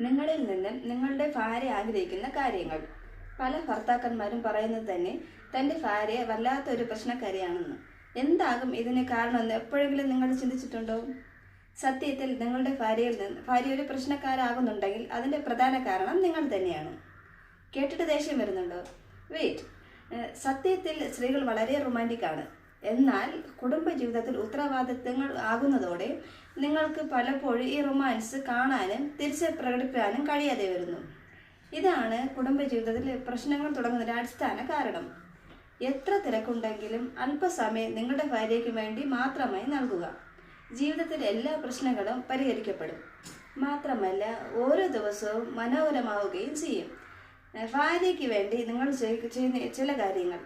നിങ്ങളിൽ നിന്ന് നിങ്ങളുടെ ഭാര്യ ആഗ്രഹിക്കുന്ന കാര്യങ്ങൾ. പല ഭർത്താക്കന്മാരും പറയുന്നത് തന്നെ തൻ്റെ ഭാര്യ വല്ലാത്തൊരു പ്രശ്നക്കാരിയാണെന്ന്. എന്താകും ഇതിന് കാരണമെന്ന് എപ്പോഴെങ്കിലും നിങ്ങൾ ചിന്തിച്ചിട്ടുണ്ടോ? സത്യത്തിൽ നിങ്ങളുടെ ഭാര്യ ഒരു പ്രശ്നക്കാരാകുന്നുണ്ടെങ്കിൽ അതിൻ്റെ പ്രധാന കാരണം നിങ്ങൾ തന്നെയാണ്. കേട്ടിട്ട് ദേഷ്യം വരുന്നുണ്ടോ? വെയിറ്റ്. സത്യത്തിൽ സ്ത്രീകൾ വളരെ റൊമാൻറ്റിക്കാണ്. എന്നാൽ കുടുംബജീവിതത്തിൽ ഉത്തരവാദിത്തങ്ങൾ ആകുന്നതോടെ നിങ്ങൾക്ക് പലപ്പോഴും ഈ റൊമാൻസ് കാണാനും തിരിച്ച് പ്രകടിപ്പിക്കാനും കഴിയാതെ വരുന്നു. ഇതാണ് കുടുംബജീവിതത്തിൽ പ്രശ്നങ്ങൾ തുടങ്ങുന്നതിൻ്റെ അടിസ്ഥാന കാരണം. എത്ര തിരക്കുണ്ടെങ്കിലും അല്പസമയം നിങ്ങളുടെ ഭാര്യയ്ക്ക് വേണ്ടി മാത്രമായി നൽകുക. ജീവിതത്തിലെ എല്ലാ പ്രശ്നങ്ങളും പരിഹരിക്കപ്പെടും. മാത്രമല്ല ഓരോ ദിവസവും മനോഹരമാവുകയും ചെയ്യും. ഭാര്യയ്ക്ക് വേണ്ടി നിങ്ങൾ ചെയ്യുന്ന ചില കാര്യങ്ങൾ.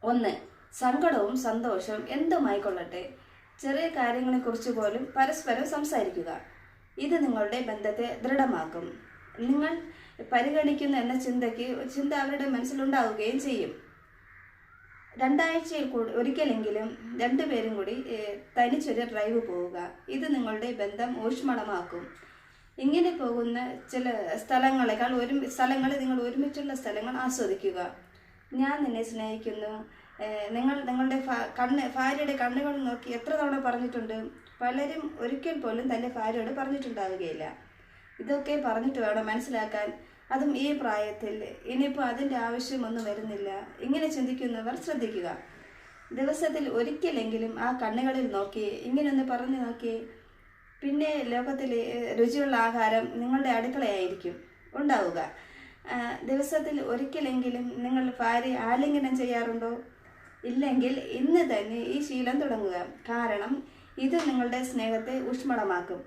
1. സങ്കടവും സന്തോഷവും എന്തുമായിക്കൊള്ളട്ടെ, ചെറിയ കാര്യങ്ങളെക്കുറിച്ച് പോലും പരസ്പരം സംസാരിക്കുക. ഇത് നിങ്ങളുടെ ബന്ധത്തെ ദൃഢമാക്കും. നിങ്ങൾ പരിഗണിക്കുന്ന എന്ന ചിന്ത അവരുടെ മനസ്സിലുണ്ടാവുകയും ചെയ്യും. 2 ആഴ്ചയിൽ ഒരിക്കലെങ്കിലും രണ്ടുപേരും കൂടി തനിച്ചൊരു ഡ്രൈവ് പോവുക. ഇത് നിങ്ങളുടെ ബന്ധം ഊഷ്മളമാക്കും. ഇങ്ങനെ പോകുന്ന ചില സ്ഥലങ്ങളെക്കാൾ നിങ്ങൾ ഒരുമിച്ചുള്ള സ്ഥലങ്ങൾ ആസ്വദിക്കുക. ഞാൻ നിന്നെ സ്നേഹിക്കുന്നു. നിങ്ങൾ നിങ്ങളുടെ ഭാര്യയുടെ കണ്ണുകൾ നോക്കി എത്ര തവണ പറഞ്ഞിട്ടുണ്ട്? പലരും ഒരിക്കൽ പോലും തൻ്റെ ഭാര്യയോട് പറഞ്ഞിട്ടുണ്ടാവുകയില്ല. ഇതൊക്കെ പറഞ്ഞിട്ട് വേണം മനസ്സിലാക്കാൻ, അതും ഈ പ്രായത്തിൽ. ഇനിയിപ്പോൾ അതിൻ്റെ ആവശ്യമൊന്നും വരുന്നില്ല. ഇങ്ങനെ ചിന്തിക്കുന്നവർ ശ്രദ്ധിക്കുക. ദിവസത്തിൽ ഒരിക്കലെങ്കിലും ആ കണ്ണുകളിൽ നോക്കി ഇങ്ങനെയൊന്ന് പറഞ്ഞു നോക്കി. പിന്നെ ലോകത്തിൽ രുചിയുള്ള ആഹാരം നിങ്ങളുടെ അടുക്കളയായിരിക്കും ഉണ്ടാവുക. ദിവസത്തിൽ ഒരിക്കലെങ്കിലും നിങ്ങൾ ഭാര്യ ആലിംഗനം ചെയ്യാറുണ്ടോ? ഇല്ലെങ്കിൽ ഇന്ന് തന്നെ ഈ ശീലം തുടങ്ങുക. കാരണം ഇത് നിങ്ങളുടെ സ്നേഹത്തെ ഊഷ്മളമാക്കും.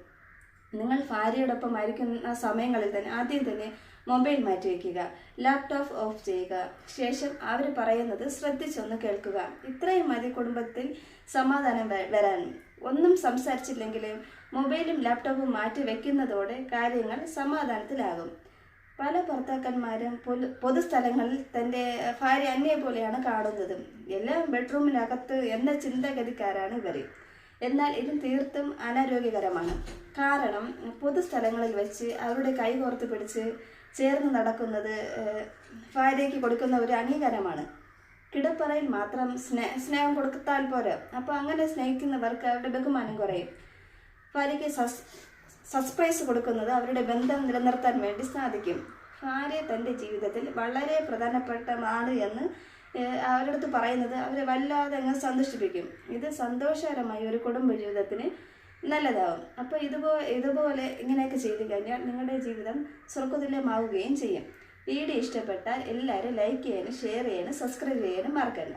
നിങ്ങൾ ഭാര്യയോടൊപ്പം ആയിരിക്കുന്ന സമയങ്ങളിൽ തന്നെ ആദ്യം തന്നെ മൊബൈൽ മാറ്റി വയ്ക്കുക, ലാപ്ടോപ്പ് ഓഫ് ചെയ്യുക. ശേഷം അവർ പറയുന്നത് ശ്രദ്ധിച്ചൊന്ന് കേൾക്കുക. ഇത്രയും മതി കുടുംബത്തിൽ സമാധാനം വരാൻ. ഒന്നും സംസാരിച്ചില്ലെങ്കിലും മൊബൈലും ലാപ്ടോപ്പും മാറ്റി വയ്ക്കുന്നതോടെ കാര്യങ്ങൾ സമാധാനത്തിലാകും. പല ഭർത്താക്കന്മാരും പൊതുസ്ഥലങ്ങളിൽ തൻ്റെ ഭാര്യ അന്യെ പോലെയാണ് കാണുന്നത്. എല്ലാം ബെഡ്റൂമിനകത്ത് എന്ന ചിന്താഗതിക്കാരാണ് ഇവർ. എന്നാൽ ഇത് തീർത്തും അനാരോഗ്യകരമാണ്. കാരണം പൊതുസ്ഥലങ്ങളിൽ വെച്ച് അവരുടെ കൈകോർത്ത് പിടിച്ച് ചേർന്ന് നടക്കുന്നത് ഭാര്യയ്ക്ക് കൊടുക്കുന്ന ഒരു അംഗീകാരമാണ്. കിടപ്പറയിൽ മാത്രം സ്നേഹം കൊടുത്താൽ പോരാ. അപ്പോൾ അങ്ങനെ സ്നേഹിക്കുന്നവർക്ക് അവരുടെ ബഹുമാനം കുറയും. ഭാര്യയ്ക്ക് സർപ്രൈസ് കൊടുക്കുന്നത് അവരുടെ ബന്ധം നിലനിർത്താൻ വേണ്ടി സാധിക്കും. ഭാര്യ തൻ്റെ ജീവിതത്തിൽ വളരെ പ്രധാനപ്പെട്ടതാണ് എന്ന് അവരടുത്ത് പറയുന്നത് അവരെ വല്ലാതെ അങ്ങ് സന്തോഷിപ്പിക്കും. ഇത് സന്തോഷകരമായ ഒരു കുടുംബജീവിതത്തിന് നല്ലതാവും. അപ്പോൾ ഇതുപോലെ ഇങ്ങനെയൊക്കെ ചെയ്തു കഴിഞ്ഞാൽ നിങ്ങളുടെ ജീവിതം സ്വർഗതുല്യമാവുകയും ചെയ്യും. വീഡിയോ ഇഷ്ടപ്പെട്ടാൽ എല്ലാവരും ലൈക്ക് ചെയ്യാനും ഷെയർ ചെയ്യാനും സബ്സ്ക്രൈബ് ചെയ്യാനും മറക്കണ്ട.